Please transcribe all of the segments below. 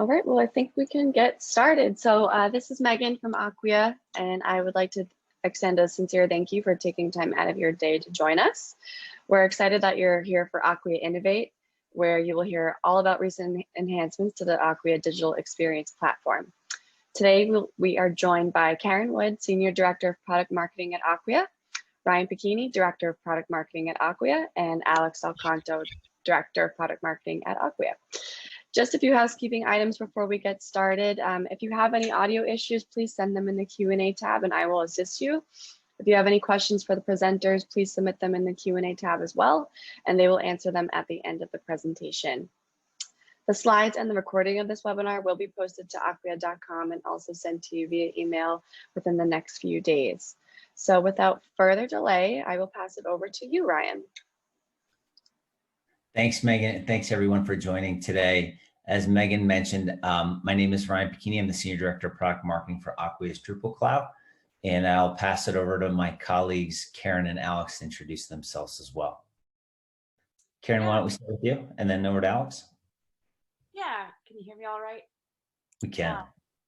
All right, well, I think we can get started. So this is Megan from Acquia, and I would like to extend a sincere thank you for taking time out of your day to join us. We're excited that you're here for Acquia Innovate, where you will hear all about recent enhancements to the Acquia Digital Experience Platform. Today, we are joined by Karen Wood, Senior Director of Product Marketing at Acquia, Ryan Pacchini, Director of Product Marketing at Acquia, and Alex Alcanto, Director of Product Marketing at Acquia. Just a few housekeeping items before we get started. If you have any audio issues, please send them in the Q&A tab and I will assist you. If you have any questions for the presenters, please submit them in the Q&A tab as well, and they will answer them at the end of the presentation. The slides and the recording of this webinar will be posted to acquia.com and also sent to you via email within the next few days. So without further delay, I will pass it over to you, Ryan. Thanks, Megan. Thanks, everyone, for joining today. As Megan mentioned, my name is Ryan Pacchini. I'm the Senior Director of Product Marketing for Acquia's Drupal Cloud, and I'll pass it over to my colleagues, Karen and Alex, to introduce themselves as well. Karen, why don't we start with you, and then over to Alex? Yeah, can you hear me all right? We can.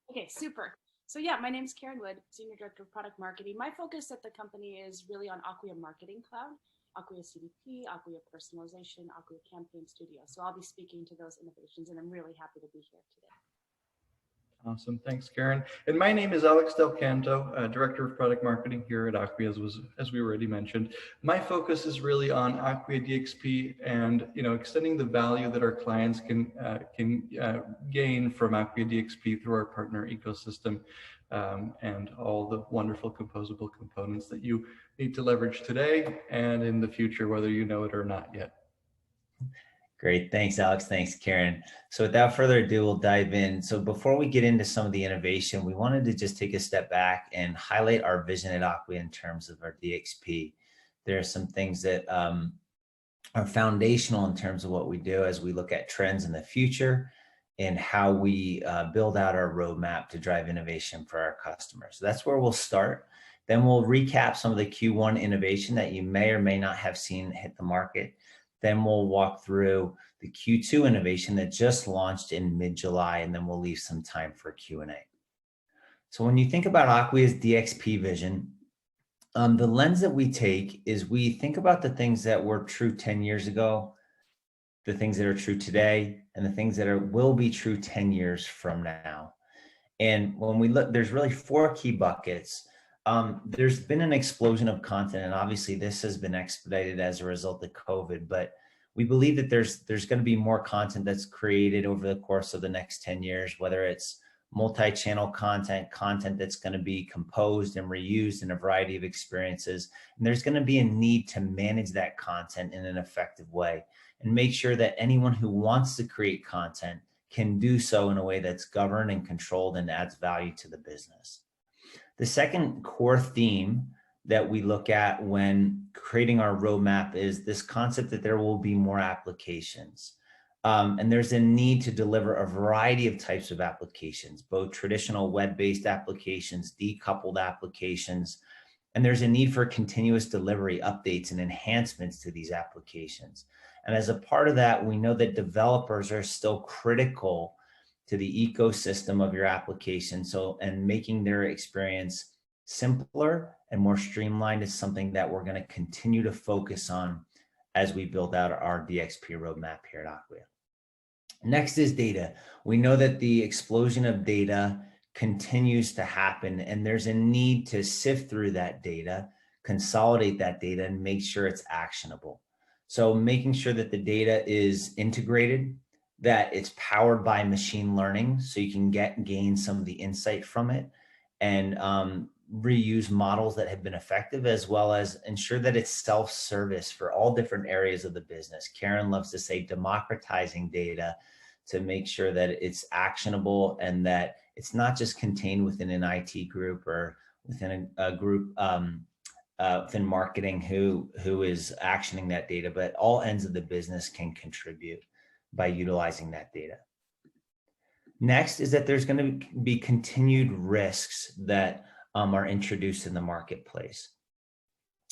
Okay, super. So yeah, my name is Karen Wood, Senior Director of Product Marketing. My focus at the company is really on Acquia Marketing Cloud, Acquia CDP, Acquia Personalization, Acquia Campaign Studio. So I'll be speaking to those innovations, and I'm really happy to be here today. Awesome, thanks, Karen. And my name is Alex Del Canto, Director of Product Marketing here at Acquia, as we already mentioned. My focus is really on Acquia DXP and extending the value that our clients can gain from Acquia DXP through our partner ecosystem and all the wonderful composable components that you need to leverage today and in the future, whether you know it or not yet. Great. Thanks, Alex. Thanks, Karen. So without further ado, we'll dive in. So before we get into some of the innovation, we wanted to just take a step back and highlight our vision at Acquia in terms of our DXP. There are some things that are foundational in terms of what we do as we look at trends in the future and how we build out our roadmap to drive innovation for our customers. So that's where we'll start. Then we'll recap some of the Q1 innovation that you may or may not have seen hit the market. Then we'll walk through the Q2 innovation that just launched in mid-July, and then we'll leave some time for Q&A. So when you think about Acquia's DXP vision, the lens that we take is we think about the things that were true 10 years ago, the things that are true today, and the things that will be true 10 years from now. And when we look, there's really 4 key buckets. There's been an explosion of content, and obviously this has been expedited as a result of COVID, but we believe that there's going to be more content that's created over the course of the next 10 years, whether it's multi-channel content that's going to be composed and reused in a variety of experiences. And there's going to be a need to manage that content in an effective way and make sure that anyone who wants to create content can do so in a way that's governed and controlled and adds value to the business. The second core theme that we look at when creating our roadmap is this concept that there will be more applications. And there's a need to deliver a variety of types of applications, both traditional web-based applications, decoupled applications, and there's a need for continuous delivery, updates, and enhancements to these applications. And as a part of that, we know that developers are still critical to the ecosystem of your application. And making their experience simpler and more streamlined is something that we're going to continue to focus on as we build out our DXP roadmap here at Acquia. Next is data. We know that the explosion of data continues to happen, and there's a need to sift through that data, consolidate that data, and make sure it's actionable. So making sure that the data is integrated, that it's powered by machine learning so you can gain some of the insight from it and reuse models that have been effective, as well as ensure that it's self-service for all different areas of the business. Karen loves to say democratizing data to make sure that it's actionable and that it's not just contained within an IT group or within a group within marketing who is actioning that data, but all ends of the business can contribute by utilizing that data. Next is that there's going to be continued risks that are introduced in the marketplace.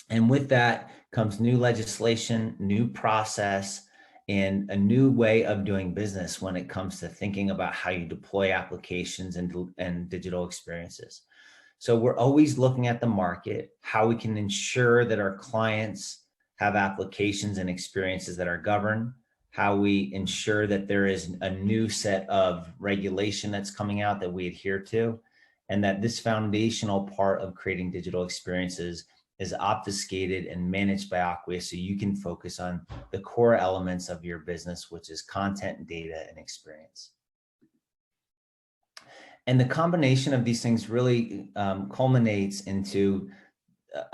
And with that comes new legislation, new process, and a new way of doing business when it comes to thinking about how you deploy applications and digital experiences. So we're always looking at the market, how we can ensure that our clients have applications and experiences that are governed, how we ensure that there is a new set of regulation that's coming out that we adhere to, and that this foundational part of creating digital experiences is obfuscated and managed by Acquia so you can focus on the core elements of your business, which is content, data, and experience. And the combination of these things really culminates into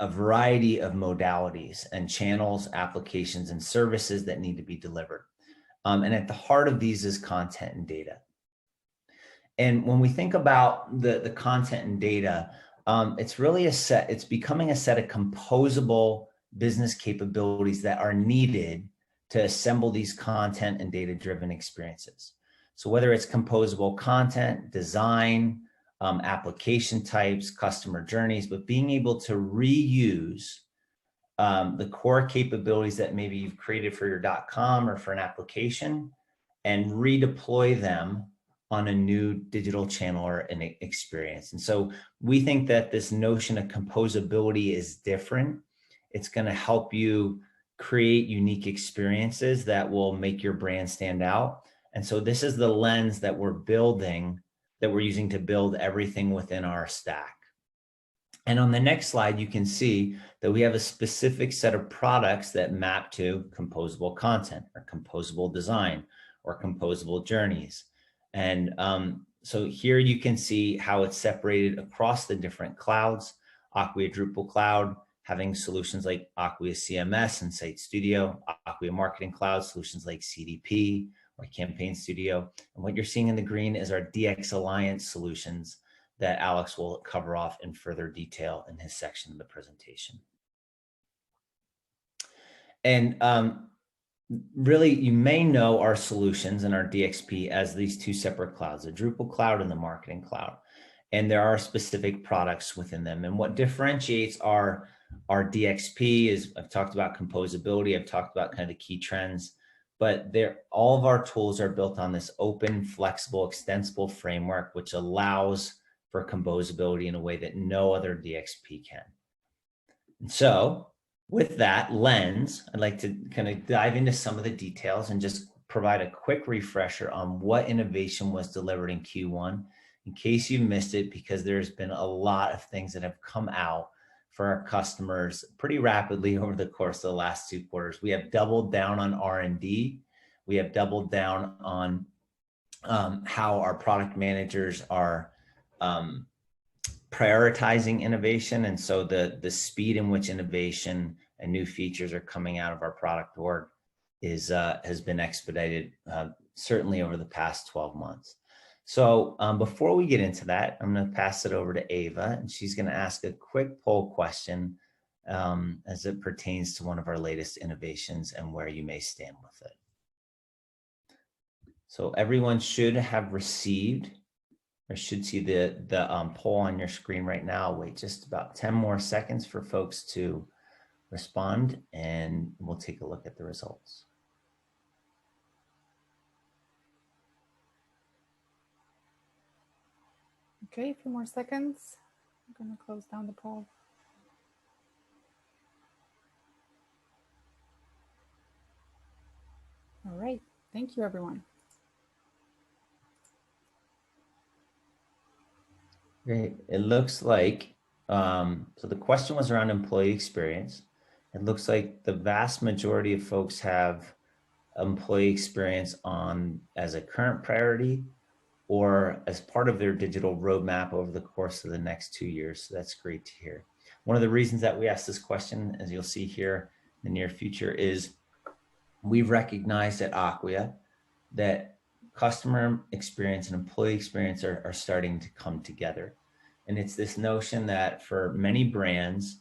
a variety of modalities and channels, applications, and services that need to be delivered. And at the heart of these is content and data. And when we think about the content and data, it's really it's becoming a set of composable business capabilities that are needed to assemble these content and data-driven experiences. So whether it's composable content, design, application types, customer journeys, but being able to reuse the core capabilities that maybe you've created for your .com or for an application and redeploy them on a new digital channel or an experience. And so we think that this notion of composability is different. It's going to help you create unique experiences that will make your brand stand out. And so this is the lens that we're building, that we're using to build everything within our stack. And on the next slide, you can see that we have a specific set of products that map to composable content or composable design or composable journeys. And so here you can see how it's separated across the different clouds. Acquia Drupal Cloud having solutions like Acquia CMS and Site Studio, Acquia Marketing Cloud solutions like CDP or Campaign Studio. And what you're seeing in the green is our DX Alliance solutions that Alex will cover off in further detail in his section of the presentation. And really, you may know our solutions and our DXP as these two separate clouds, the Drupal cloud and the marketing cloud. And there are specific products within them. And what differentiates our DXP is, I've talked about composability, I've talked about kind of the key trends, but all of our tools are built on this open, flexible, extensible framework, which allows for composability in a way that no other DXP can. And so with that lens, I'd like to kind of dive into some of the details and just provide a quick refresher on what innovation was delivered in Q1, in case you missed it, because there's been a lot of things that have come out for our customers pretty rapidly over the course of the last 2 quarters. We have doubled down on R&D. We have doubled down on how our product managers are prioritizing innovation. And so the speed in which innovation and new features are coming out of our product org has been expedited, certainly over the past 12 months. So before we get into that, I'm going to pass it over to Ava, and she's going to ask a quick poll question as it pertains to one of our latest innovations and where you may stand with it. So everyone should have received or should see the poll on your screen right now. I'll wait just about 10 more seconds for folks to respond, and we'll take a look at the results. Okay, a few more seconds. I'm going to close down the poll. All right, thank you, everyone. Great. It looks like, so the question was around employee experience. It looks like the vast majority of folks have employee experience on as a current priority or as part of their digital roadmap over the course of the next 2 years. So that's great to hear. One of the reasons that we asked this question, as you'll see here in the near future, is we've recognized at Acquia that customer experience and employee experience are starting to come together. And it's this notion that for many brands,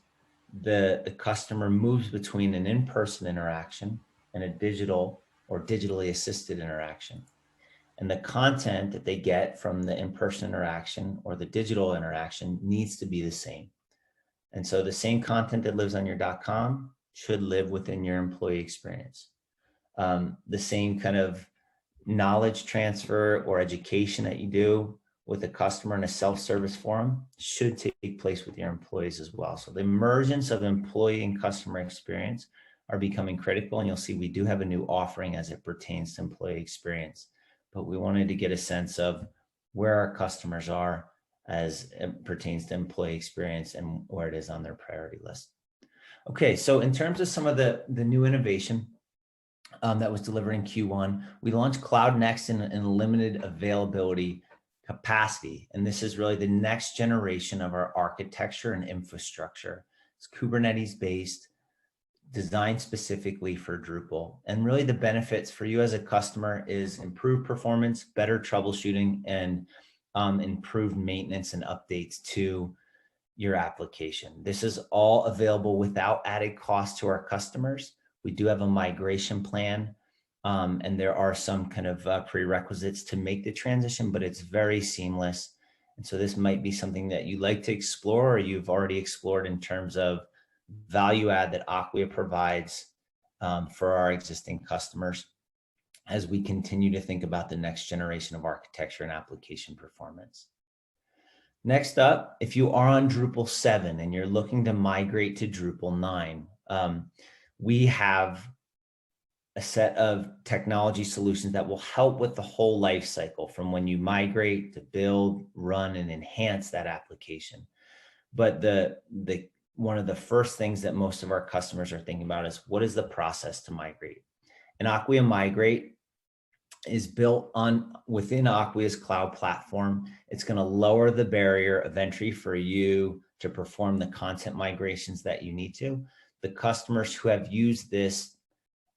the customer moves between an in-person interaction and a digital or digitally assisted interaction. And the content that they get from the in-person interaction or the digital interaction needs to be the same. And so the same content that lives on your .com should live within your employee experience. the same kind of knowledge transfer or education that you do with a customer in a self-service forum should take place with your employees as well. So the emergence of employee and customer experience are becoming critical, and you'll see we do have a new offering as it pertains to employee experience. But we wanted to get a sense of where our customers are as it pertains to employee experience and where it is on their priority list. Okay, so in terms of some of the new innovation that was delivered in Q1, we launched Cloud Next in limited availability capacity. And this is really the next generation of our architecture and infrastructure. It's Kubernetes based, designed specifically for Drupal. And really the benefits for you as a customer is improved performance, better troubleshooting, and improved maintenance and updates to your application. This is all available without added cost to our customers. We do have a migration plan, and there are some kind of prerequisites to make the transition, but it's very seamless. And so this might be something that you like to explore or you've already explored in terms of value add that Acquia provides for our existing customers as we continue to think about the next generation of architecture and application performance. Next up, if you are on Drupal 7 and you're looking to migrate to Drupal 9, we have a set of technology solutions that will help with the whole life cycle from when you migrate to build, run, and enhance that application. But one of the first things that most of our customers are thinking about is what is the process to migrate? And Acquia Migrate is built within Acquia's cloud platform. It's going to lower the barrier of entry for you to perform the content migrations that you need to. The customers who have used this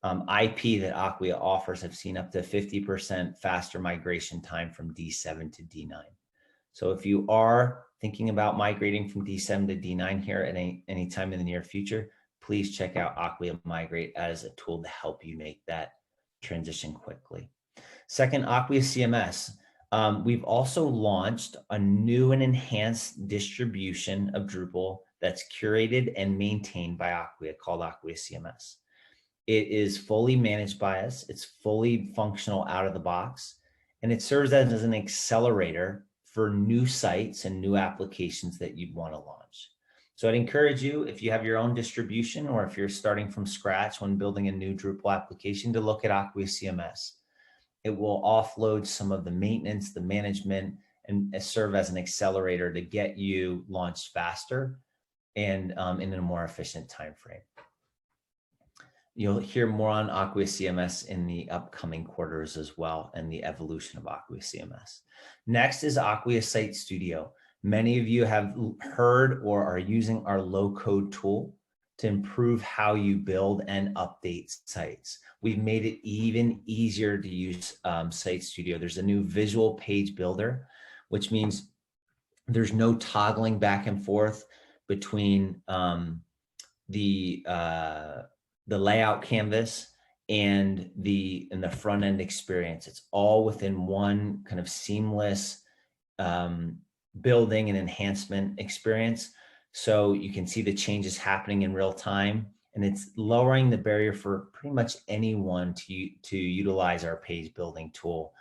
IP that Acquia offers have seen up to 50% faster migration time from D7 to D9. So if you are thinking about migrating from D7 to D9 here at any time in the near future, please check out Acquia Migrate as a tool to help you make that transition quickly. Second, Acquia CMS. We've also launched a new and enhanced distribution of Drupal that's curated and maintained by Acquia called Acquia CMS. It is fully managed by us. It's fully functional out of the box, and it serves as an accelerator for new sites and new applications that you'd want to launch. So I'd encourage you, if you have your own distribution or if you're starting from scratch when building a new Drupal application, to look at Acquia CMS. It will offload some of the maintenance, the management, and serve as an accelerator to get you launched faster and in a more efficient time frame. You'll hear more on Acquia CMS in the upcoming quarters as well, and the evolution of Acquia CMS. Next is Acquia Site Studio. Many of you have heard or are using our low-code tool to improve how you build and update sites. We've made it even easier to use Site Studio. There's a new visual page builder, which means there's no toggling back and forth between the layout canvas and the front end experience. It's all within one kind of seamless building and enhancement experience. So you can see the changes happening in real time, and it's lowering the barrier for pretty much anyone to utilize our page building tool.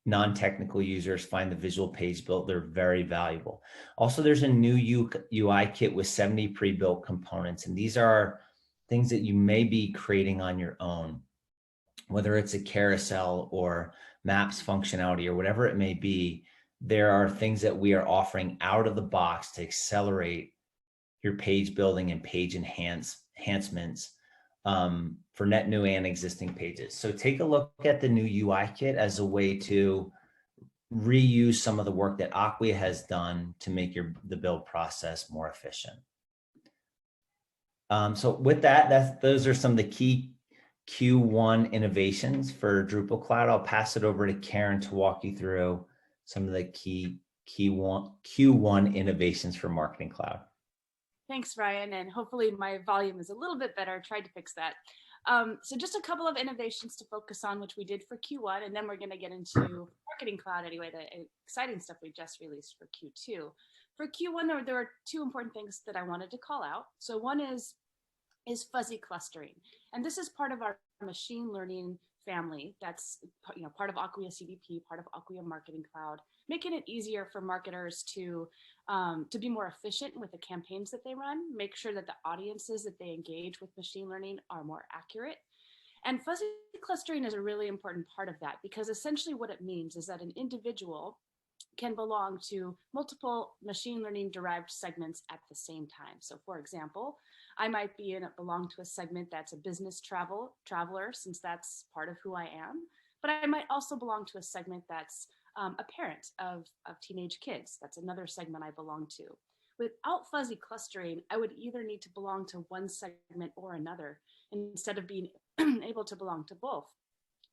Non-technical users find the visual page builder very valuable. Also, there's a new UI kit with 70 pre-built components, and these are things that you may be creating on your own, whether it's a carousel or maps functionality or whatever it may be. There are things that we are offering out of the box to accelerate your page building and page enhancements for net new and existing pages. So take a look at the new UI kit as a way to reuse some of the work that Acquia has done to make the build process more efficient. So with those are some of the key Q1 innovations for Drupal Cloud. I'll pass it over to Karen to walk you through some of the key Q1 innovations for Marketing Cloud. Thanks, Ryan, and hopefully my volume is a little bit better. I tried to fix that. So just a couple of innovations to focus on, which we did for Q1, and then we're going to get into Marketing Cloud anyway, the exciting stuff we just released for Q2. For Q1, there were two important things that I wanted to call out. So one is fuzzy clustering, and this is part of our machine learning family that's part of Acquia CDP, part of Acquia Marketing Cloud, making it easier for marketers to be more efficient with the campaigns that they run, make sure that the audiences that they engage with machine learning are more accurate. And fuzzy clustering is a really important part of that, because essentially what it means is that an individual can belong to multiple machine learning derived segments at the same time. So for example, I might belong to a segment that's a business traveler, since that's part of who I am, but I might also belong to a segment that's a parent of teenage kids. That's another segment I belong to. Without fuzzy clustering, I would either need to belong to one segment or another, instead of being able to belong to both,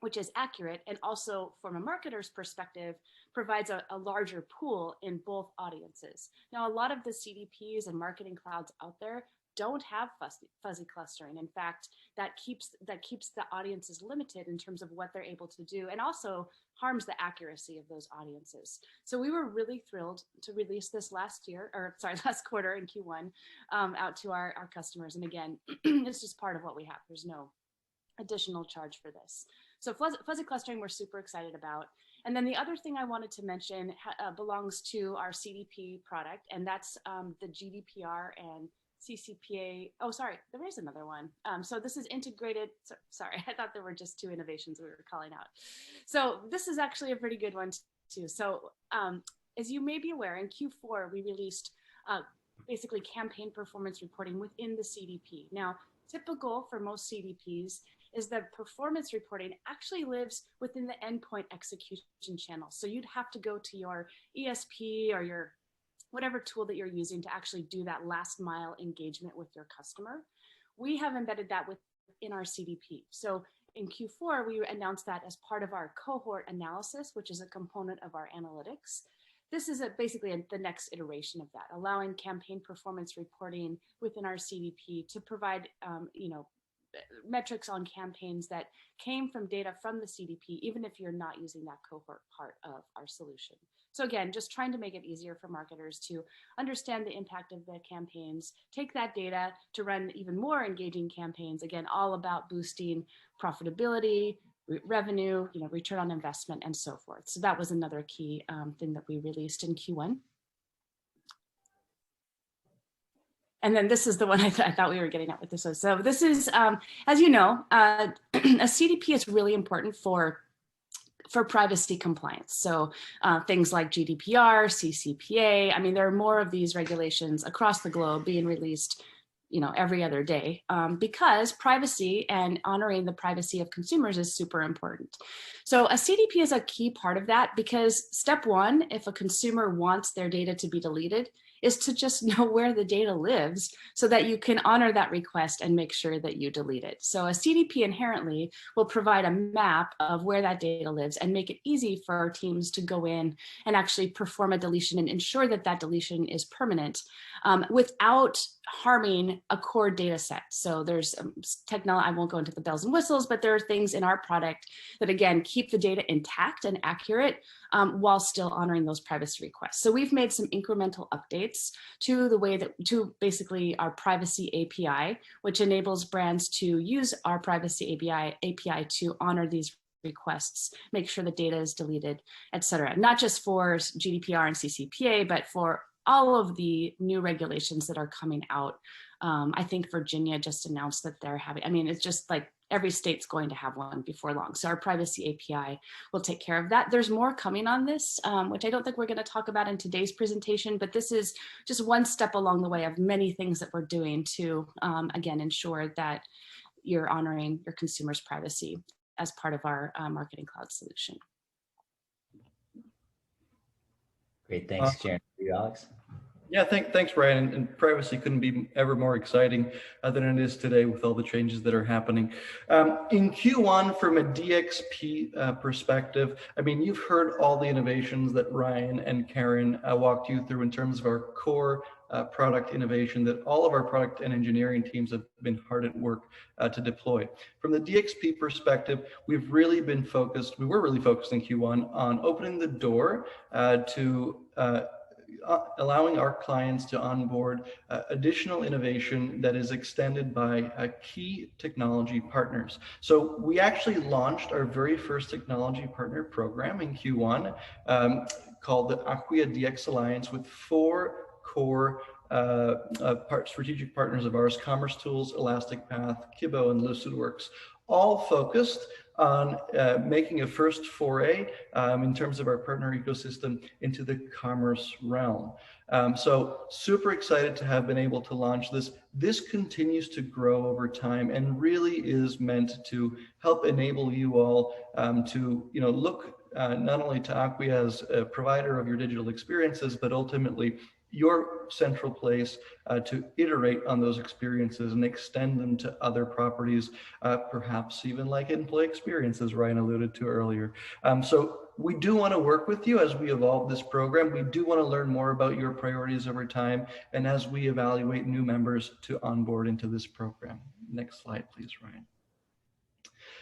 which is accurate, and also from a marketer's perspective, provides a larger pool in both audiences. Now, a lot of the CDPs and marketing clouds out there don't have fuzzy clustering. In fact, that keeps the audiences limited in terms of what they're able to do, and also harms the accuracy of those audiences. So we were really thrilled to release this last quarter in Q1 out to our customers. And again, it's just part of what we have. There's no additional charge for this. So fuzzy clustering, we're super excited about. And then the other thing I wanted to mention belongs to our CDP product, and that's the GDPR and CCPA. Oh, sorry, there is another one. So this is integrated. Sorry, I thought there were just two innovations we were calling out. So this is actually a pretty good one too. So as you may be aware, in Q4, we released basically campaign performance reporting within the CDP. Now, typical for most CDPs is that performance reporting actually lives within the endpoint execution channel. So you'd have to go to your ESP or your whatever tool that you're using to actually do that last mile engagement with your customer. We have embedded that within our CDP. So in Q4, we announced that as part of our cohort analysis, which is a component of our analytics. This is basically the next iteration of that, allowing campaign performance reporting within our CDP to provide metrics on campaigns that came from data from the CDP, even if you're not using that cohort part of our solution. So again, just trying to make it easier for marketers to understand the impact of the campaigns, take that data to run even more engaging campaigns, again, all about boosting profitability, revenue, return on investment, and so forth. So that was another key thing that we released in Q1. And then this is the one I thought we were getting at with this one. So this is, as you know, a CDP is really important for privacy compliance. So things like GDPR, CCPA, I mean, there are more of these regulations across the globe being released every other day, because privacy and honoring the privacy of consumers is super important. So a CDP is a key part of that, because step one, if a consumer wants their data to be deleted, is to just know where the data lives so that you can honor that request and make sure that you delete it. So a CDP inherently will provide a map of where that data lives and make it easy for our teams to go in and actually perform a deletion and ensure that that deletion is permanent without harming a core data set. So there's technology, I won't go into the bells and whistles, but there are things in our product that, again, keep the data intact and accurate while still honoring those privacy requests. So we've made some incremental updates to the way to basically our privacy API, which enables brands to use our privacy API to honor these requests, make sure the data is deleted, et cetera. Not just for GDPR and CCPA, but for all of the new regulations that are coming out. I think Virginia just announced that they're having, it's just like every state's going to have one before long. So our privacy API will take care of that. There's more coming on this, which I don't think we're going to talk about in today's presentation, but this is just one step along the way of many things that we're doing to, again, ensure that you're honoring your consumers' privacy as part of our marketing cloud solution. Great, thanks, Karen. You, Alex? Yeah, thanks, Brian. And privacy couldn't be ever more exciting than it is today with all the changes that are happening. In Q1, from a DXP perspective, you've heard all the innovations that Ryan and Karen walked you through in terms of our core product innovation that all of our product and engineering teams have been hard at work to deploy. From the DXP perspective, we were really focused in Q1 on opening the door to allowing our clients to onboard additional innovation that is extended by key technology partners. So we actually launched our very first technology partner program in Q1 called the Acquia DX Alliance with 4 core strategic partners of ours: Commerce Tools, Elastic Path, Kibo, and LucidWorks, all focused on making a first foray in terms of our partner ecosystem into the commerce realm. So super excited to have been able to launch this. This continues to grow over time and really is meant to help enable you all to look not only to Acquia as a provider of your digital experiences, but ultimately your central place to iterate on those experiences and extend them to other properties, perhaps even like employee experiences Ryan alluded to earlier. So we do want to work with you as we evolve this program. We do want to learn more about your priorities over time and as we evaluate new members to onboard into this program. Next slide, please, Ryan.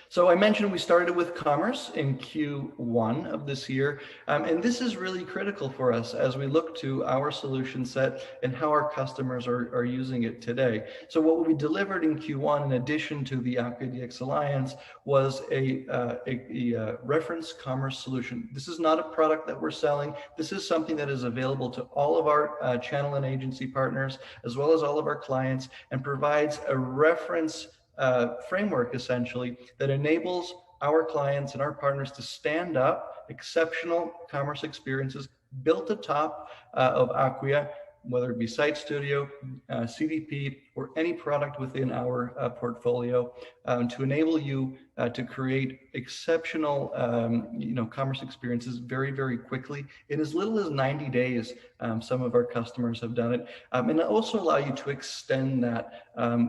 So I mentioned we started with commerce in Q1 of this year, and this is really critical for us as we look to our solution set and how our customers are using it today. So what we delivered in Q1, in addition to the Acquia DX Alliance, was a reference commerce solution. This is not a product that we're selling. This is something that is available to all of our channel and agency partners, as well as all of our clients, and provides a reference framework essentially that enables our clients and our partners to stand up exceptional commerce experiences built atop of Acquia, whether it be Site Studio, CDP, or any product within our portfolio, to enable you to create exceptional commerce experiences very, very quickly. In as little as 90 days, some of our customers have done it, and also allow you to extend that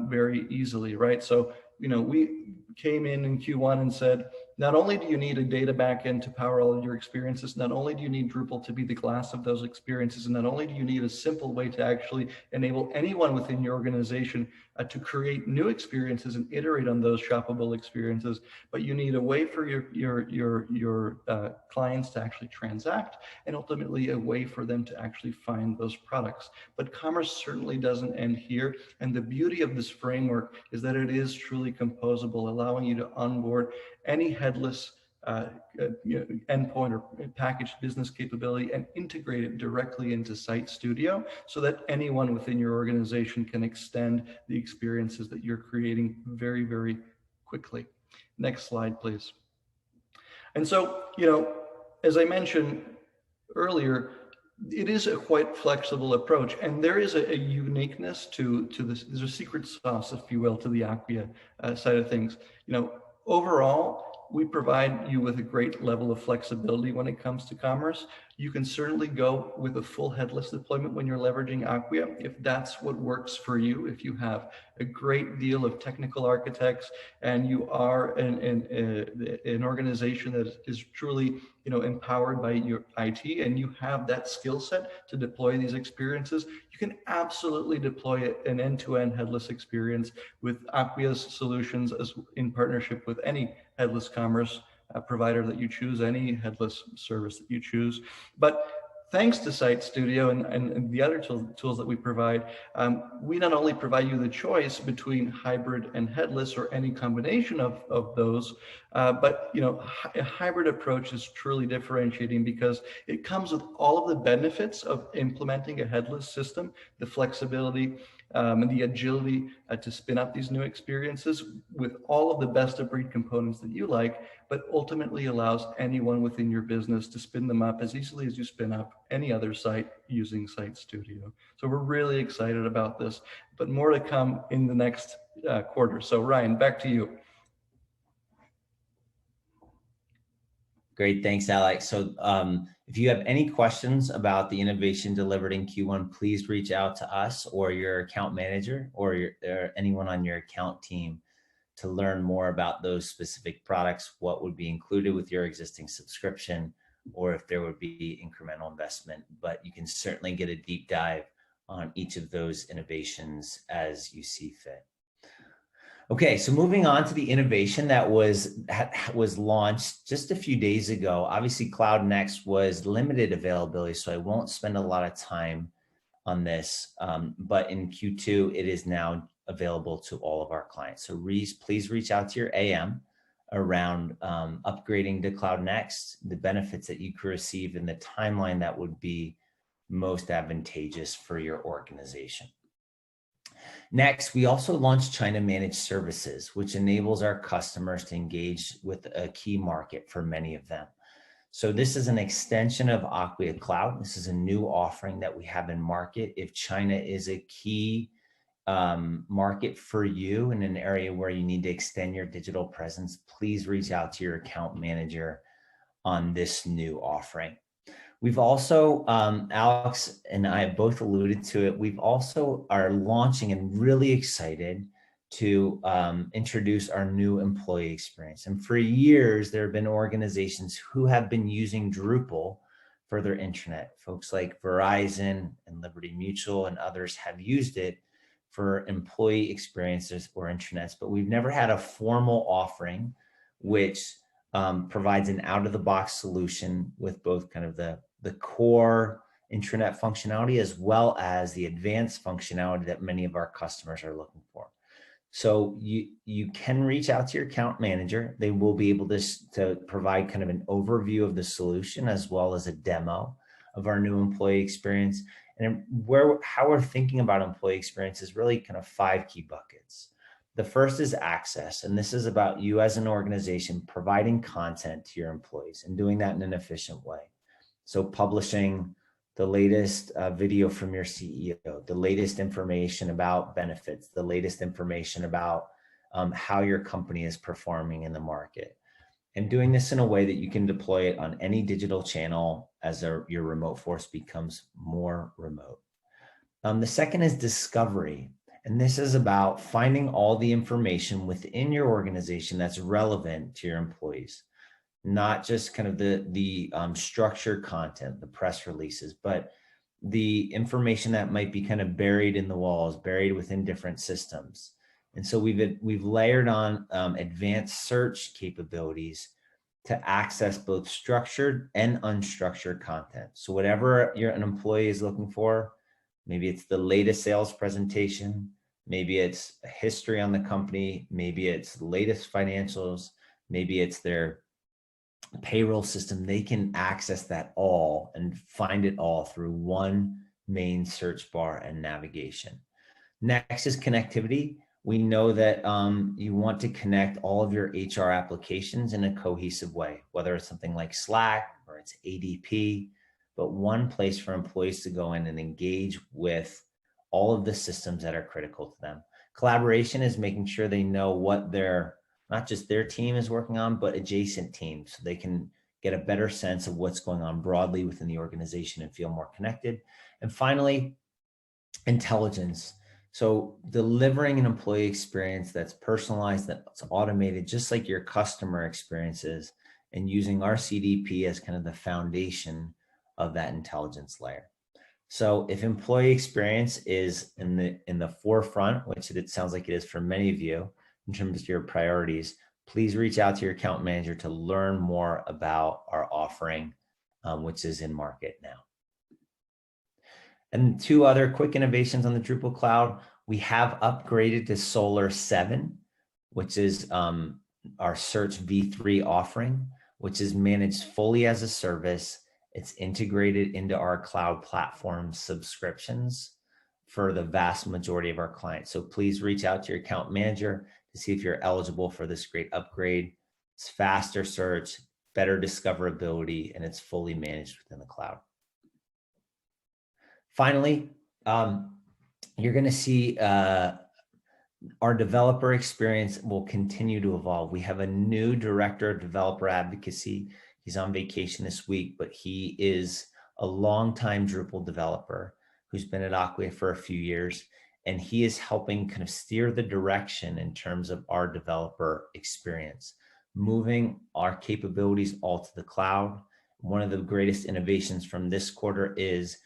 very easily, right? So, we came in Q1 and said, not only do you need a data backend to power all of your experiences, not only do you need Drupal to be the glass of those experiences, and not only do you need a simple way to actually enable anyone within your organization to create new experiences and iterate on those shoppable experiences, but you need a way for your clients to actually transact, and ultimately a way for them to actually find those products. But commerce certainly doesn't end here, and the beauty of this framework is that it is truly composable, allowing you to onboard any headless endpoint or packaged business capability and integrate it directly into Site Studio so that anyone within your organization can extend the experiences that you're creating very, very quickly. Next slide, please. And so, as I mentioned earlier, it is a quite flexible approach, and there is a uniqueness to this. There's a secret sauce, if you will, to the Acquia side of things. Overall, we provide you with a great level of flexibility when it comes to commerce. You can certainly go with a full headless deployment when you're leveraging Acquia, if that's what works for you. If you have a great deal of technical architects and you are an organization that is truly empowered by your IT, and you have that skill set to deploy these experiences, you can absolutely deploy an end-to-end headless experience with Acquia's solutions as in partnership with any headless commerce provider that you choose, any headless service that you choose. But thanks to Site Studio and the other tools that we provide, we not only provide you the choice between hybrid and headless or any combination of those, but a hybrid approach is truly differentiating because it comes with all of the benefits of implementing a headless system, the flexibility and the agility to spin up these new experiences with all of the best of breed components that you like, but ultimately allows anyone within your business to spin them up as easily as you spin up any other site using Site Studio. So we're really excited about this, but more to come in the next quarter. So Ryan, back to you. Great, thanks, Alex. So if you have any questions about the innovation delivered in Q1, please reach out to us or your account manager or anyone on your account team to learn more about those specific products, what would be included with your existing subscription, or if there would be incremental investment. But you can certainly get a deep dive on each of those innovations as you see fit. Okay, so moving on to the innovation that was launched just a few days ago. Obviously, Cloud Next was limited availability, so I won't spend a lot of time on this. But in Q2, it is now available to all of our clients. So please reach out to your AM around upgrading to Cloud Next, the benefits that you could receive, and the timeline that would be most advantageous for your organization. Next, we also launched China Managed Services, which enables our customers to engage with a key market for many of them. So this is an extension of Acquia Cloud. This is a new offering that we have in market. If China is a key market for you in an area where you need to extend your digital presence, please reach out to your account manager on this new offering. We've also, Alex and I both alluded to it, we've also are launching and really excited to introduce our new employee experience. And for years, there have been organizations who have been using Drupal for their intranet. Folks like Verizon and Liberty Mutual and others have used it for employee experiences or intranets, but we've never had a formal offering which provides an out-of-the-box solution with both kind of the core intranet functionality as well as the advanced functionality that many of our customers are looking for. So you can reach out to your account manager. They will be able to provide kind of an overview of the solution as well as a demo of our new employee experience. And how we're thinking about employee experience is really kind of 5 key buckets. The first is access, and this is about you as an organization providing content to your employees and doing that in an efficient way. So publishing the latest video from your CEO, the latest information about benefits, the latest information about how your company is performing in the market, and doing this in a way that you can deploy it on any digital channel as your remote force becomes more remote. The second is discovery. And this is about finding all the information within your organization that's relevant to your employees, not just kind of the structured content, the press releases, but the information that might be kind of buried in the walls, buried within different systems. And so we've layered on advanced search capabilities to access both structured and unstructured content. So whatever an employee is looking for, maybe it's the latest sales presentation, maybe it's a history on the company, maybe it's the latest financials, maybe it's their payroll system, they can access that all and find it all through one main search bar and navigation. Next is connectivity. We know that you want to connect all of your HR applications in a cohesive way, whether it's something like Slack or it's ADP, but one place for employees to go in and engage with all of the systems that are critical to them. Collaboration is making sure they know what not just their team is working on, but adjacent teams, so they can get a better sense of what's going on broadly within the organization and feel more connected. And finally, intelligence. So delivering an employee experience that's personalized, that's automated, just like your customer experiences, and using our CDP as kind of the foundation of that intelligence layer. So if employee experience is in the forefront, which it sounds like it is for many of you in terms of your priorities, please reach out to your account manager to learn more about our offering, which is in market now. And 2 other quick innovations on the Drupal cloud. We have upgraded to Solar 7, which is our Search v3 offering, which is managed fully as a service. It's integrated into our cloud platform subscriptions for the vast majority of our clients. So please reach out to your account manager to see if you're eligible for this great upgrade. It's faster search, better discoverability, and it's fully managed within the cloud. Finally, you're going to see our developer experience will continue to evolve. We have a new director of developer advocacy. He's on vacation this week, but he is a longtime Drupal developer who's been at Acquia for a few years, and he is helping kind of steer the direction in terms of our developer experience, moving our capabilities all to the cloud. One of the greatest innovations from this quarter is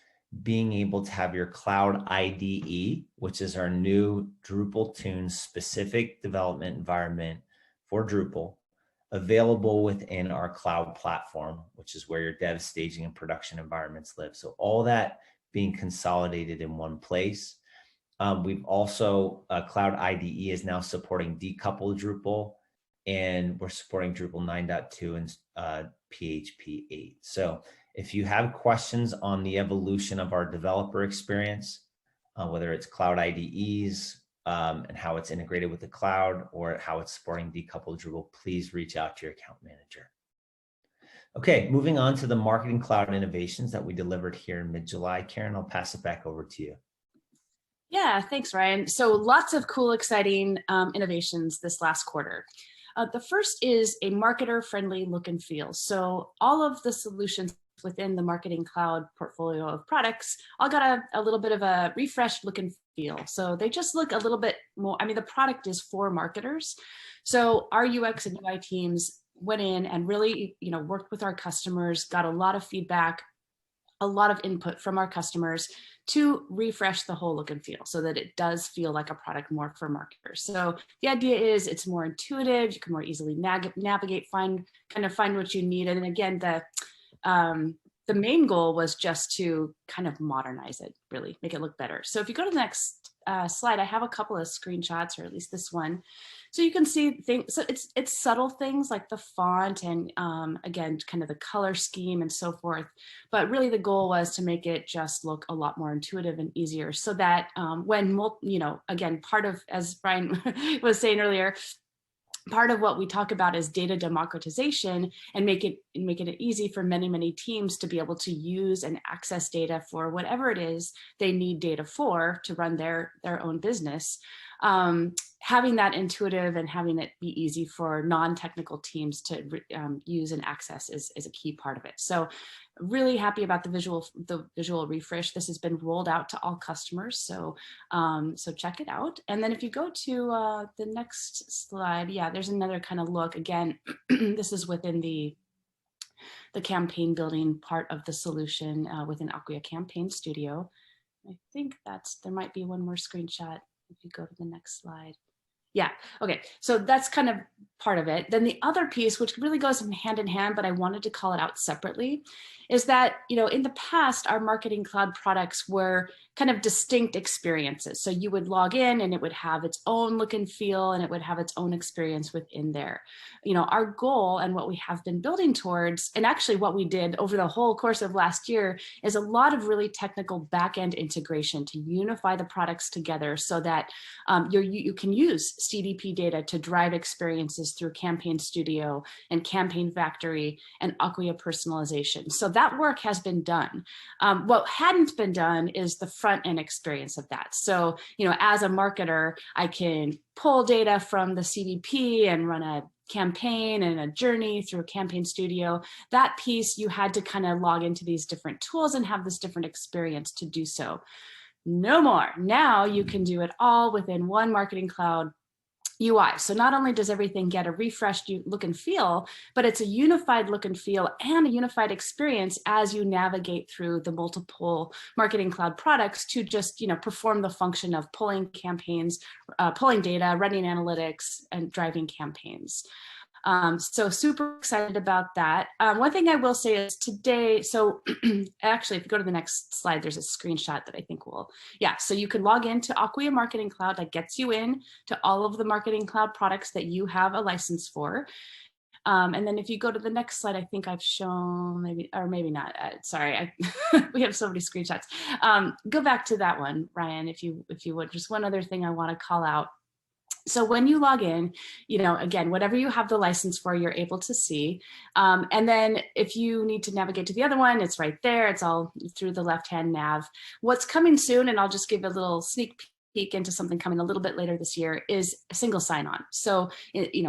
being able to have your Cloud IDE, which is our new Drupal Tunes specific development environment for Drupal, available within our cloud platform, which is where your dev, staging, and production environments live. So all that being consolidated in one place. We've also, Cloud IDE is now supporting decoupled Drupal, and we're supporting Drupal 9.2 and PHP 8. So if you have questions on the evolution of our developer experience, whether it's Cloud IDEs and how it's integrated with the cloud, or how it's supporting decoupled Drupal, please reach out to your account manager. Okay, moving on to the Marketing Cloud innovations that we delivered here in mid-July. Karen, I'll pass it back over to you. Yeah, thanks, Ryan. So lots of cool, exciting innovations this last quarter. The first is a marketer-friendly look and feel. So all of the solutions within the Marketing Cloud portfolio of products all got a little bit of a refreshed look and feel. So they just look a little bit more, I mean, the product is for marketers. So our UX and UI teams went in and really, worked with our customers, got a lot of feedback, a lot of input from our customers to refresh the whole look and feel so that it does feel like a product more for marketers. So the idea is it's more intuitive, you can more easily navigate, find what you need. And again, the main goal was just to kind of modernize it, really make it look better. So if you go to the next slide, I have a couple of screenshots, or at least this one. So you can see things, so it's subtle things like the font and again, kind of the color scheme and so forth. But really the goal was to make it just look a lot more intuitive and easier so that when, again, part of, as Brian was saying earlier, part of what we talk about is data democratization and make it easy for many teams to be able to use and access data for whatever it is they need data for to run their own business. Having that intuitive and having it be easy for non-technical teams to use and access is a key part of it. So really happy about the visual refresh. This has been rolled out to all customers, so so check it out. And then if you go to the next slide, yeah, there's another kind of look. Again, this is within the campaign building part of the solution within Acquia Campaign Studio. I think there might be one more screenshot if you go to the next slide. Yeah, okay, so that's kind of part of it. Then the other piece, which really goes hand in hand, but I wanted to call it out separately, is that, in the past, our Marketing Cloud products were kind of distinct experiences. So you would log in and it would have its own look and feel and it would have its own experience within there. Our goal and what we have been building towards, and actually what we did over the whole course of last year, is a lot of really technical back-end integration to unify the products together so that you can use CDP data to drive experiences through Campaign Studio and Campaign Factory and Acquia personalization. So that work has been done. What hadn't been done is the front end experience of that. So, as a marketer, I can pull data from the CDP and run a campaign and a journey through Campaign Studio. That piece, you had to kind of log into these different tools and have this different experience to do so. No more. Now you can do it all within one Marketing Cloud UI. So not only does everything get a refreshed look and feel, but it's a unified look and feel and a unified experience as you navigate through the multiple Marketing Cloud products to just, perform the function of pulling campaigns, pulling data, running analytics, and driving campaigns. So super excited about that. One thing I will say is today, so actually, if you go to the next slide, there's a screenshot that I think so you can log into Acquia Marketing Cloud. That gets you in to all of the Marketing Cloud products that you have a license for. And then if you go to the next slide, I think I've shown maybe not. Sorry, we have so many screenshots. Go back to that one, Ryan, if you would. Just one other thing I want to call out. So when you log in, again, whatever you have the license for, you're able to see. And then if you need to navigate to the other one, it's right there. It's all through the left-hand nav. What's coming soon, and I'll just give a little sneak peek into something coming a little bit later this year, is a single sign-on. So,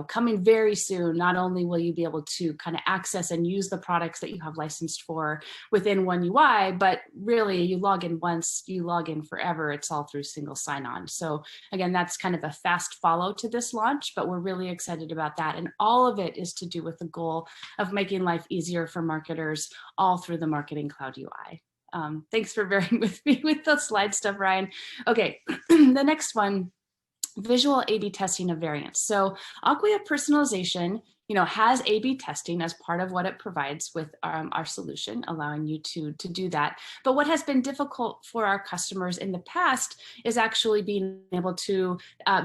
coming very soon, not only will you be able to kind of access and use the products that you have licensed for within one UI, but really you log in once, you log in forever. It's all through single sign-on. So again, that's kind of a fast follow to this launch, but we're really excited about that. And all of it is to do with the goal of making life easier for marketers all through the Marketing Cloud UI. thanks for bearing with me with the slide stuff, Ryan. Okay, the next one, visual A/B testing of variants. So Acquia personalization, has A/B testing as part of what it provides with our solution, allowing you to do that. But what has been difficult for our customers in the past is actually being able to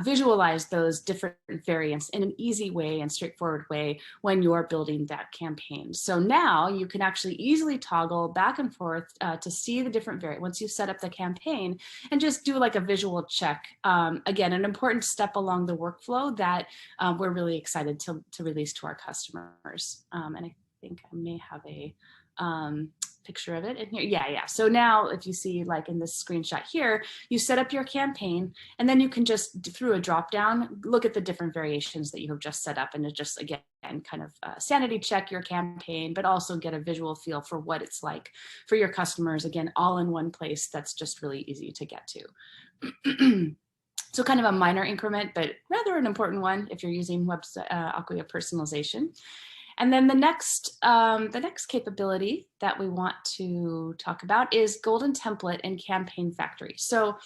visualize those different variants in an easy way and straightforward way when you're building that campaign. So now you can actually easily toggle back and forth to see the different variants once you set up the campaign and just do like a visual check. Again, an important step along the workflow that we're really excited to release to our customers. And I think I may have a picture of it in here. Yeah. So now if you see like in this screenshot here, you set up your campaign and then you can just through a drop down, look at the different variations that you have just set up and it just again, kind of sanity check your campaign, but also get a visual feel for what it's like for your customers. Again, all in one place that's just really easy to get to. So kind of a minor increment, but rather an important one if you're using Acquia personalization. And then the next capability that we want to talk about is Golden Template and Campaign Factory. So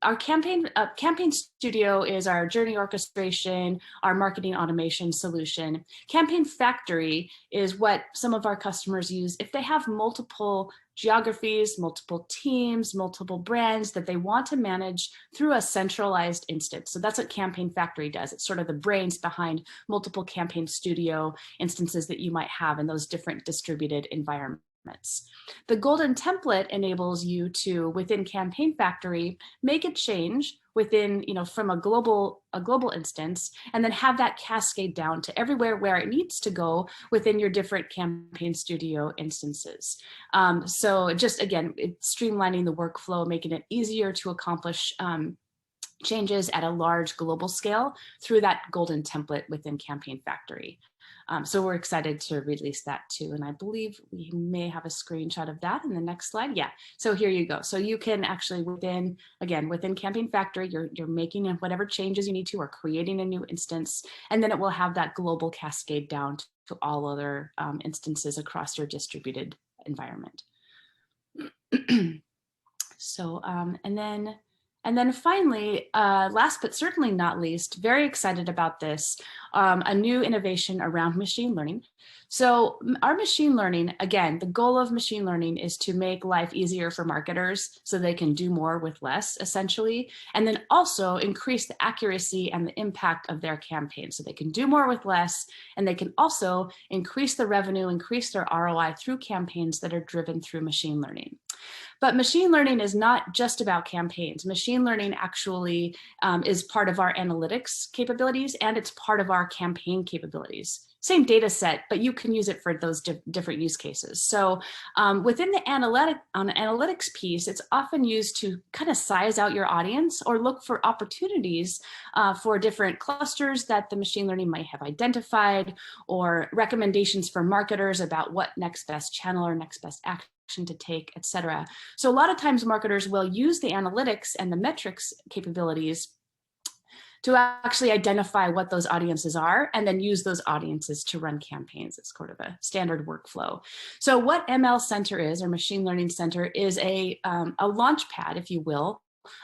our Campaign Studio is our journey orchestration, our marketing automation solution. Campaign Factory is what some of our customers use if they have multiple geographies, multiple teams, multiple brands that they want to manage through a centralized instance. So that's what Campaign Factory does. It's sort of the brains behind multiple Campaign Studio instances that you might have in those different distributed environments. The Golden Template enables you to, within Campaign Factory, make a change within, from a global instance, and then have that cascade down to everywhere where it needs to go within your different Campaign Studio instances. So just again, it's streamlining the workflow, making it easier to accomplish changes at a large global scale through that Golden Template within Campaign Factory. So we're excited to release that too. And I believe we may have a screenshot of that in the next slide. Yeah, so here you go. So you can actually within Campaign Factory, you're making whatever changes you need to or creating a new instance, and then it will have that global cascade down to all other instances across your distributed environment. So, and then finally, last but certainly not least, very excited about this, a new innovation around machine learning. So our machine learning, again, the goal of machine learning is to make life easier for marketers so they can do more with less, essentially, and then also increase the accuracy and the impact of their campaign. So they can do more with less, and they can also increase the revenue, increase their ROI through campaigns that are driven through machine learning. But machine learning is not just about campaigns. Machine learning actually is part of our analytics capabilities, and it's part of our campaign capabilities. Same data set, but you can use it for those different use cases. So within the analytics piece, it's often used to kind of size out your audience or look for opportunities for different clusters that the machine learning might have identified, or recommendations for marketers about what next best channel or next best action to take, etc. So a lot of times marketers will use the analytics and the metrics capabilities to actually identify what those audiences are and then use those audiences to run campaigns. It's sort of a standard workflow. So what ML Center is, or Machine Learning Center, is a launch pad, if you will,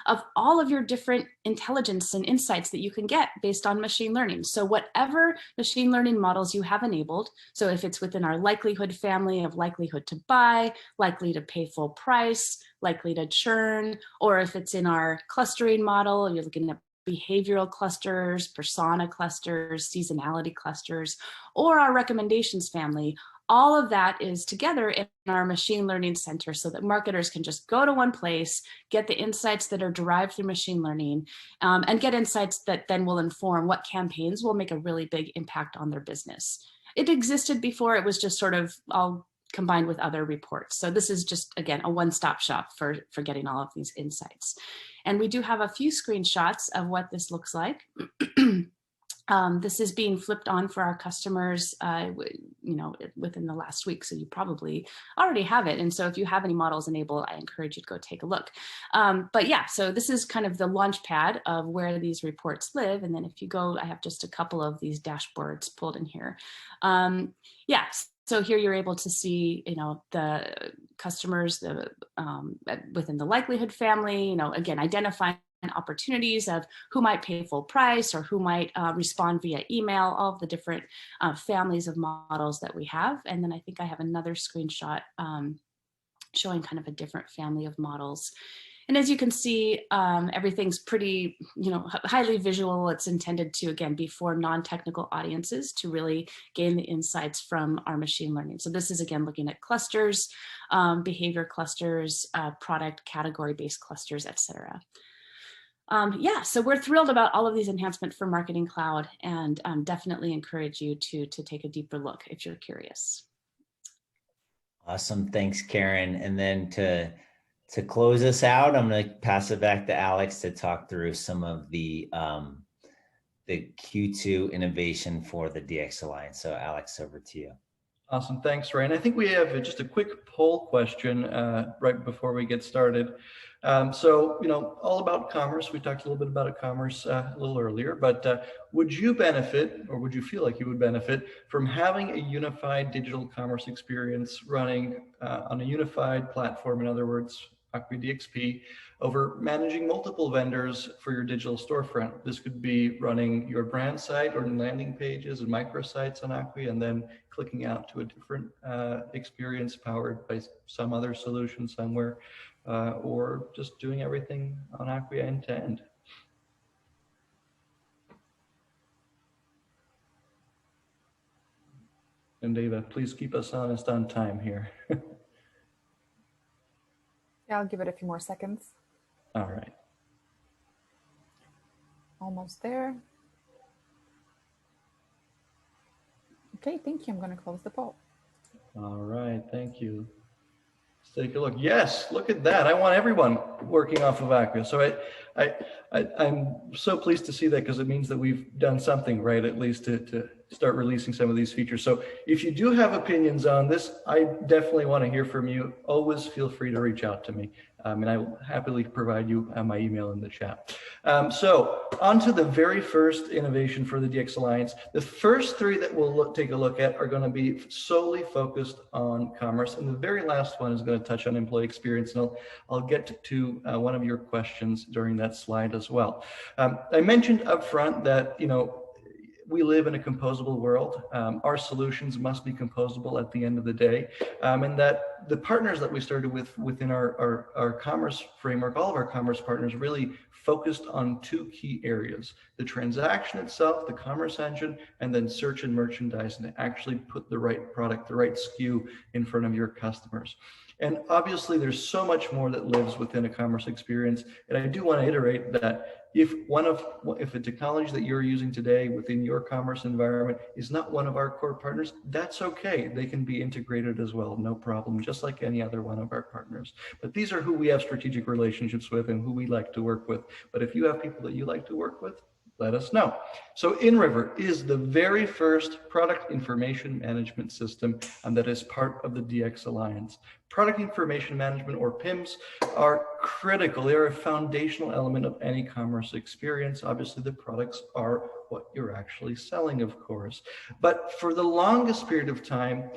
of all of your different intelligence and insights that you can get based on machine learning. So whatever machine learning models you have enabled, so if it's within our likelihood family of likelihood to buy, likely to pay full price, likely to churn, or if it's in our clustering model, you're looking at behavioral clusters, persona clusters, seasonality clusters, or our recommendations family, all of that is together in our machine learning center so that marketers can just go to one place, get the insights that are derived through machine learning, and get insights that then will inform what campaigns will make a really big impact on their business. It existed before, it was just sort of all combined with other reports. So this is just, again, a one-stop shop for getting all of these insights. And we do have a few screenshots of what this looks like. This is being flipped on for our customers, within the last week. So you probably already have it. And so if you have any models enabled, I encourage you to go take a look. But yeah, so this is kind of the launch pad of where these reports live. And then if you go, I have just a couple of these dashboards pulled in here. Yeah. So here you're able to see, the customers within the likelihood family, again, identifying opportunities of who might pay full price or who might respond via email, all of the different families of models that we have. And then I think I have another screenshot showing kind of a different family of models. And as you can see, everything's pretty, highly visual. It's intended to, again, be for non-technical audiences to really gain the insights from our machine learning. So this is, again, looking at clusters, behavior clusters, product category-based clusters, et cetera. Yeah, so we're thrilled about all of these enhancements for Marketing Cloud, and definitely encourage you to take a deeper look if you're curious. Awesome, thanks, Karen. And then to close us out, I'm going to pass it back to Alex to talk through some of the Q2 innovation for the DX Alliance. So Alex, over to you. Awesome, thanks, Ray. And I think we have just a quick poll question right before we get started. So, all about commerce. We talked a little bit about commerce a little earlier, but would you benefit, or would you feel like you would benefit from having a unified digital commerce experience running on a unified platform? In other words, Acquia DXP, over managing multiple vendors for your digital storefront. This could be running your brand site or landing pages and microsites on Acquia, and then clicking out to a different experience powered by some other solution somewhere, or just doing everything on Acquia end to end. And Dava, please keep us honest on time here. Yeah, I'll give it a few more seconds. All right. Almost there. Okay, thank you. I'm going to close the poll. All right, thank you. Let's take a look. Yes, look at that. I want everyone working off of Acquia. So I'm so pleased to see that, because it means that we've done something right, at least to start releasing some of these features. So if you do have opinions on this, I definitely want to hear from you. Always feel free to reach out to me. And I will happily provide you my email in the chat. So on to the very first innovation for the DX Alliance. The first three that we'll take a look at are going to be solely focused on commerce. And the very last one is going to touch on employee experience. And I'll get to one of your questions during that slide as well. I mentioned up front that, we live in a composable world. Our solutions must be composable at the end of the day. And that the partners that we started with within our commerce framework, all of our commerce partners really focused on two key areas: the transaction itself, the commerce engine, and then search and merchandising to actually put the right product, the right SKU in front of your customers. And obviously there's so much more that lives within a commerce experience. And I do want to iterate that if a technology that you're using today within your commerce environment is not one of our core partners, that's okay. They can be integrated as well, no problem, just like any other one of our partners. But these are who we have strategic relationships with and who we like to work with. But if you have people that you like to work with, let us know. So InRiver is the very first product information management system that is part of the DX Alliance. Product information management, or PIMs, are critical. They're a foundational element of any commerce experience. Obviously, the products are what you're actually selling, of course. But for the longest period of time,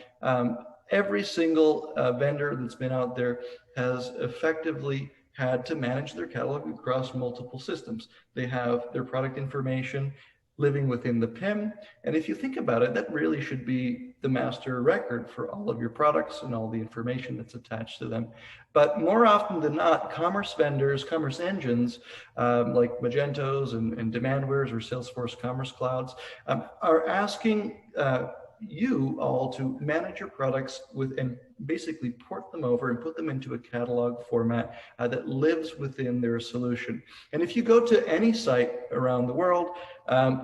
every single vendor that's been out there has effectively had to manage their catalog across multiple systems. They have their product information living within the PIM. And if you think about it, that really should be the master record for all of your products and all the information that's attached to them. But more often than not, commerce vendors, commerce engines, like Magentos and Demandwares or Salesforce Commerce Clouds, are asking you all to manage your products with and basically port them over and put them into a catalog format that lives within their solution. And if you go to any site around the world,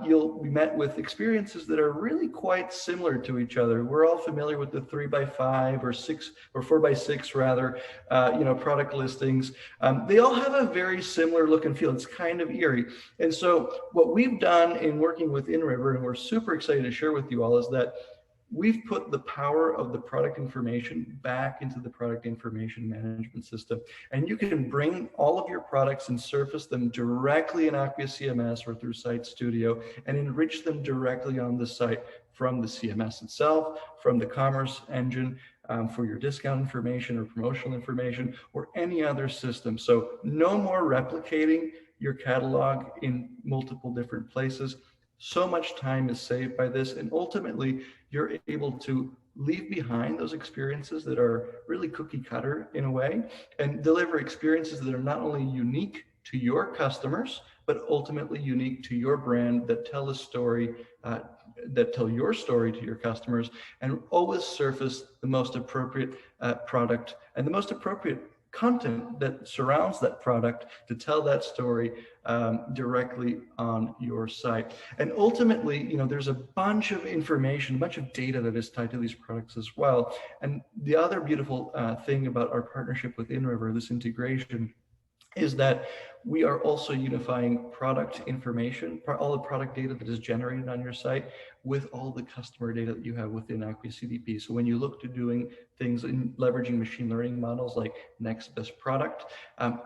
you'll be met with experiences that are really quite similar to each other. We're all familiar with the 3x5 or 6 or 4x6 rather, product listings. They all have a very similar look and feel. It's kind of eerie. And so what we've done in working with InRiver, and we're super excited to share with you all, is that we've put the power of the product information back into the product information management system. And you can bring all of your products and surface them directly in Acquia CMS or through Site Studio and enrich them directly on the site from the CMS itself, from the commerce engine, for your discount information or promotional information or any other system. So no more replicating your catalog in multiple different places. So much time is saved by this, and ultimately you're able to leave behind those experiences that are really cookie cutter in a way and deliver experiences that are not only unique to your customers, but ultimately unique to your brand, that tell a story, that tell your story to your customers, and always surface the most appropriate product and the most appropriate content that surrounds that product to tell that story directly on your site. And ultimately, you know, there's a bunch of information, a bunch of data that is tied to these products as well. And the other beautiful thing about our partnership with InRiver, this integration, is that we are also unifying product information, all the product data that is generated on your site with all the customer data that you have within Acquia CDP. So when you look to doing things in leveraging machine learning models like next best product,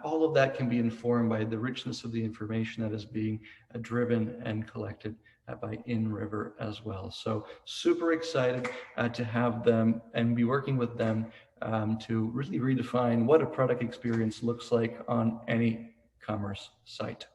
all of that can be informed by the richness of the information that is being driven and collected by InRiver as well. So super excited to have them and be working with them to really redefine what a product experience looks like on any commerce site.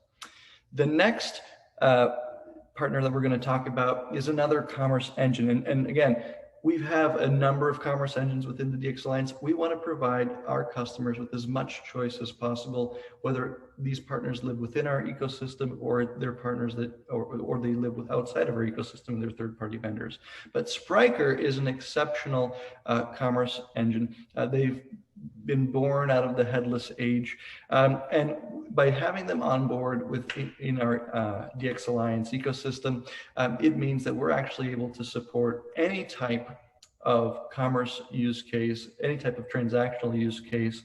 The next partner that we're going to talk about is another commerce engine. And again, we have a number of commerce engines within the DX Alliance. We want to provide our customers with as much choice as possible, whether these partners live within our ecosystem or they're partners that, or they live outside of our ecosystem, they're third-party vendors. But Spryker is an exceptional commerce engine. They've been born out of the headless age. And by having them on board in our DX Alliance ecosystem, it means that we're actually able to support any type of commerce use case, any type of transactional use case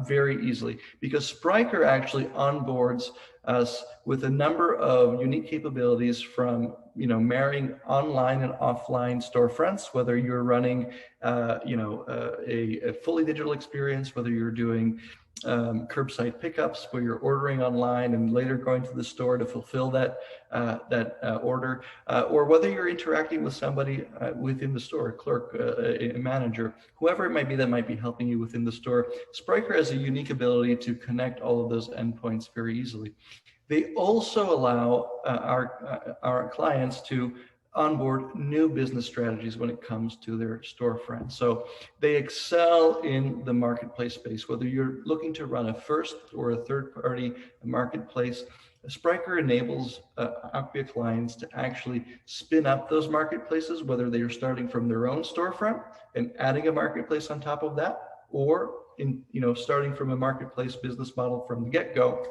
very easily, because Spryker actually onboards us with a number of unique capabilities from, you know, marrying online and offline storefronts, whether you're running, a fully digital experience, whether you're doing curbside pickups where you're ordering online and later going to the store to fulfill that order, or whether you're interacting with somebody within the store, a clerk, a manager, whoever it might be that might be helping you within the store. Spryker has a unique ability to connect all of those endpoints very easily. They also allow our clients to onboard new business strategies when it comes to their storefront. So they excel in the marketplace space, whether you're looking to run a first or a third-party marketplace. Spryker enables Acquia clients to actually spin up those marketplaces, whether they are starting from their own storefront and adding a marketplace on top of that, or starting from a marketplace business model from the get-go,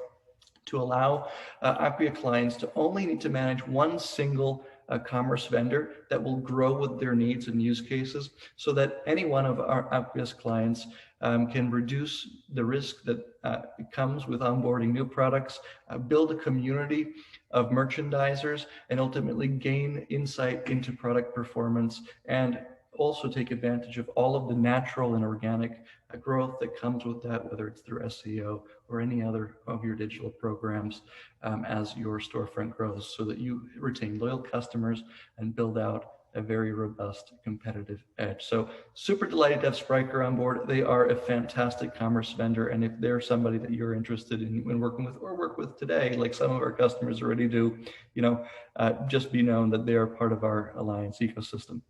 to allow Acquia clients to only need to manage one single commerce vendor that will grow with their needs and use cases, so that any one of our Acquia's clients can reduce the risk that comes with onboarding new products, build a community of merchandisers, and ultimately gain insight into product performance, and also take advantage of all of the natural and organic growth that comes with that, whether it's through SEO or any other of your digital programs as your storefront grows, so that you retain loyal customers and build out a very robust competitive edge. So super delighted to have Spryker on board. They are a fantastic commerce vendor. And if they're somebody that you're interested in working with or work with today, like some of our customers already do, just be known that they are part of our Alliance ecosystem.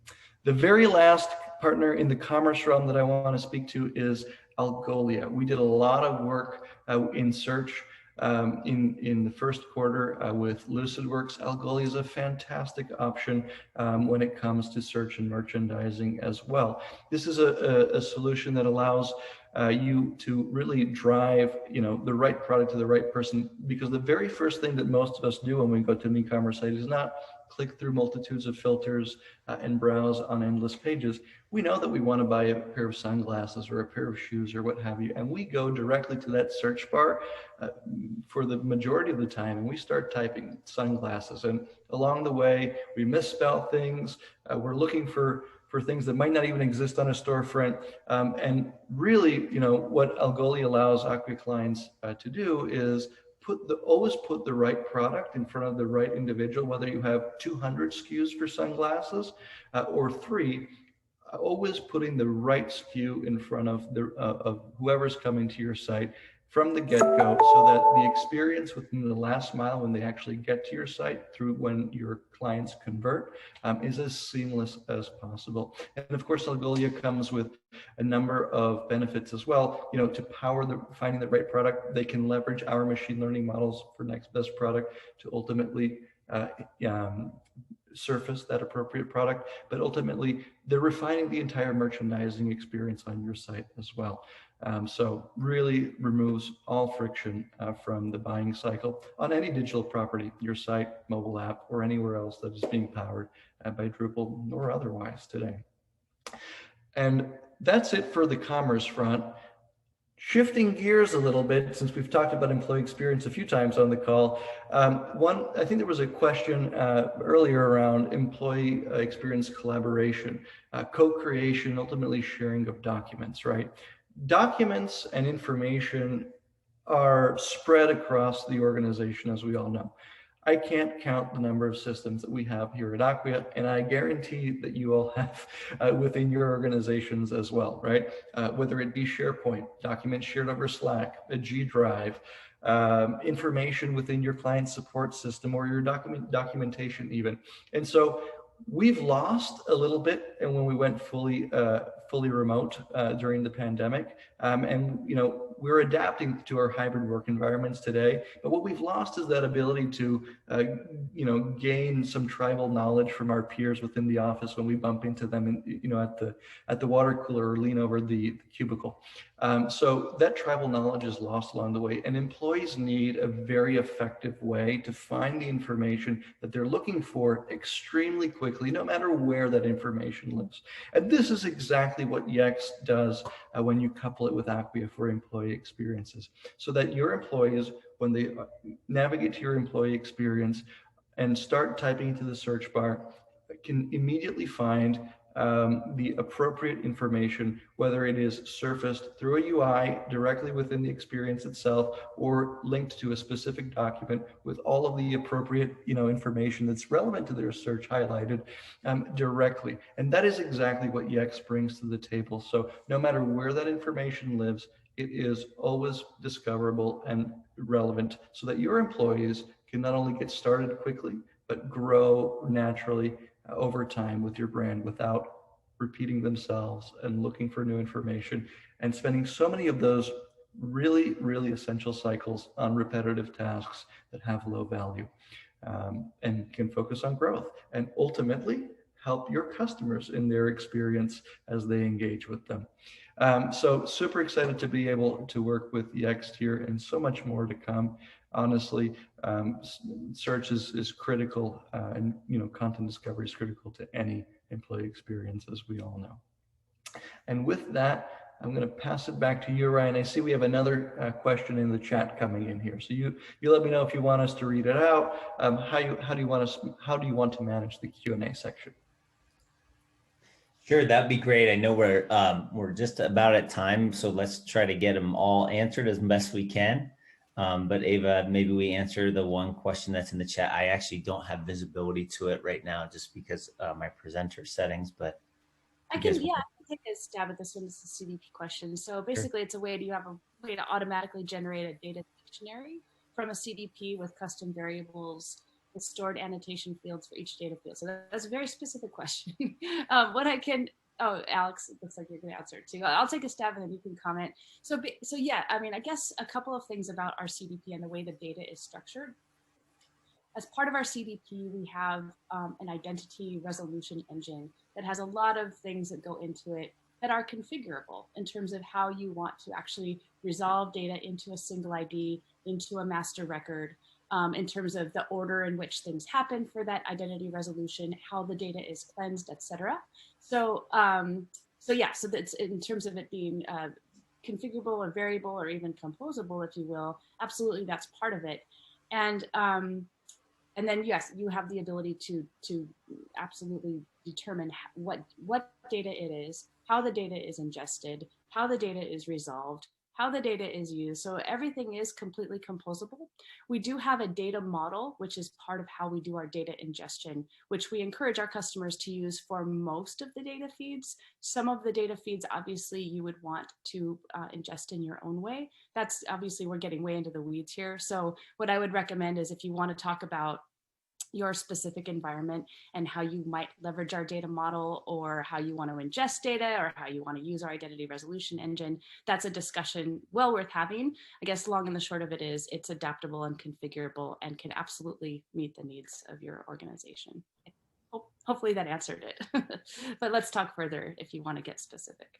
The very last partner in the commerce realm that I want to speak to is Algolia. We did a lot of work in search in the first quarter with LucidWorks. Algolia is a fantastic option when it comes to search and merchandising as well. This is a solution that allows you to really drive the right product to the right person, because the very first thing that most of us do when we go to an e-commerce site is not click through multitudes of filters and browse on endless pages. We know that we want to buy a pair of sunglasses or a pair of shoes or what have you, and we go directly to that search bar for the majority of the time, and we start typing sunglasses, and along the way we misspell things. We're looking for for things that might not even exist on a storefront. And really, what Algolia allows Acquia clients to do is always put the right product in front of the right individual, whether you have 200 SKUs for sunglasses or 3. Always putting the right SKU in front of of whoever's coming to your site from the get-go, so that the experience within the last mile when they actually get to your site through when your clients convert is as seamless as possible. And of course, Algolia comes with a number of benefits as well. To power finding the right product, they can leverage our machine learning models for next best product to ultimately surface that appropriate product, but ultimately they're refining the entire merchandising experience on your site as well. So really removes all friction from the buying cycle on any digital property, your site, mobile app, or anywhere else that is being powered by Drupal or otherwise today. And that's it for the commerce front. Shifting gears a little bit, since we've talked about employee experience a few times on the call, I think there was a question earlier around employee experience collaboration, co-creation, ultimately sharing of documents, right? Documents and information are spread across the organization, as we all know. I can't count the number of systems that we have here at Acquia, and I guarantee that you all have within your organizations as well, right? Whether it be SharePoint, documents shared over Slack, a G Drive, information within your client support system or your documentation even. And so we've lost a little bit, and when we went fully remote during the pandemic, and we're adapting to our hybrid work environments today. But what we've lost is that ability to gain some tribal knowledge from our peers within the office when we bump into them, at the water cooler or lean over the cubicle. So that tribal knowledge is lost along the way, and employees need a very effective way to find the information that they're looking for extremely quickly, no matter where that information lives. And this is exactly what Yext does when you couple it with Acquia for employee experiences, so that your employees, when they navigate to your employee experience and start typing into the search bar, can immediately find the appropriate information, whether it is surfaced through a UI directly within the experience itself or linked to a specific document with all of the appropriate information that's relevant to their search highlighted directly. And that is exactly what Yext brings to the table. So no matter where that information lives, it is always discoverable and relevant, so that your employees can not only get started quickly, but grow naturally over time with your brand without repeating themselves and looking for new information and spending so many of those really, really essential cycles on repetitive tasks that have low value, and can focus on growth and ultimately help your customers in their experience as they engage with them. So super excited to be able to work with Yext here, and so much more to come. Honestly, search is critical, and content discovery is critical to any employee experience, as we all know. And with that, I'm going to pass it back to you, Ryan. I see we have another question in the chat coming in here. So you let me know if you want us to read it out. How do you want to manage the Q&A section? Sure, that'd be great. I know we're just about at time, so let's try to get them all answered as best we can. But Ava, maybe we answer the one question that's in the chat. I actually don't have visibility to it right now, just because my presenter settings. But I can take a stab at this one. This is a CDP question. So basically, It's a way to have a way to automatically generate a data dictionary from a CDP with custom variables with stored annotation fields for each data field. So that's a very specific question. What I can, Alex, it looks like you're going to answer it too. I'll take a stab and then you can comment. So yeah, I mean, I guess a couple of things about our CDP and the way the data is structured. As part of our CDP, we have an identity resolution engine that has a lot of things that go into it that are configurable in terms of how you want to actually resolve data into a single ID, into a master record, in terms of the order in which things happen for that identity resolution, how the data is cleansed, etc. So that's in terms of it being configurable or variable or even composable, if you will. Absolutely, that's part of it. And And then, yes, you have the ability to absolutely determine what data it is, how the data is ingested, how the data is resolved, how the data is used. So everything is completely composable. We do have a data model, which is part of how we do our data ingestion, which we encourage our customers to use for most of the data feeds. Some of the data feeds, obviously, you would want to ingest in your own way. That's obviously, we're getting way into the weeds here. So what I would recommend is if you want to talk about your specific environment and how you might leverage our data model, or how you want to ingest data, or how you want to use our identity resolution engine, that's a discussion well worth having. I guess long and the short of it is it's adaptable and configurable and can absolutely meet the needs of your organization. Hopefully that answered it. But let's talk further if you want to get specific.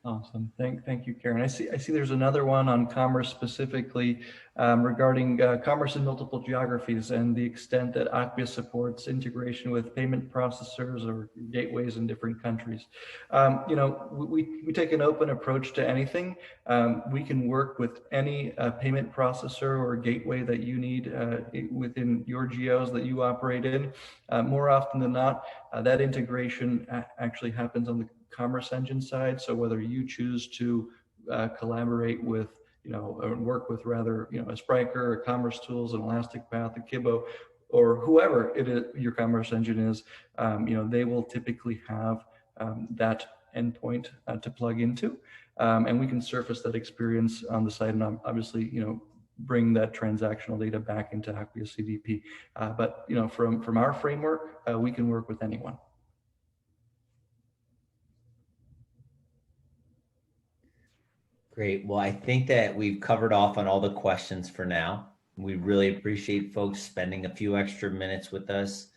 Awesome. Thank you, Karen. I see there's another one on commerce specifically regarding commerce in multiple geographies and the extent that Acquia supports integration with payment processors or gateways in different countries. You know, we take an open approach to anything. We can work with any payment processor or gateway that you need within your geos that you operate in. More often than not, that integration actually happens on the commerce engine side. So whether you choose to collaborate with, you know, or work with rather, you know, a Spryker, or Commerce Tools, an Elastic Path, a Kibbo, or whoever it is your commerce engine is, you know, they will typically have that endpoint to plug into, and we can surface that experience on the site, and obviously, you know, bring that transactional data back into Acquia CDP. But you know, from our framework, we can work with anyone. Great. Well, I think that we've covered off on all the questions for now. We really appreciate folks spending a few extra minutes with us.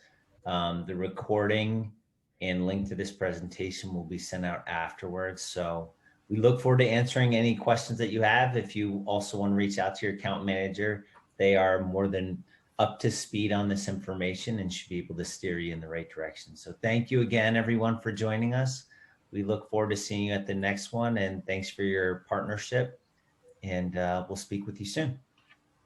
The recording and link to this presentation will be sent out afterwards. So we look forward to answering any questions that you have. If you also want to reach out to your account manager, they are more than up to speed on this information and should be able to steer you in the right direction. So thank you again, everyone, for joining us. We look forward to seeing you at the next one, and thanks for your partnership, and we'll speak with you soon.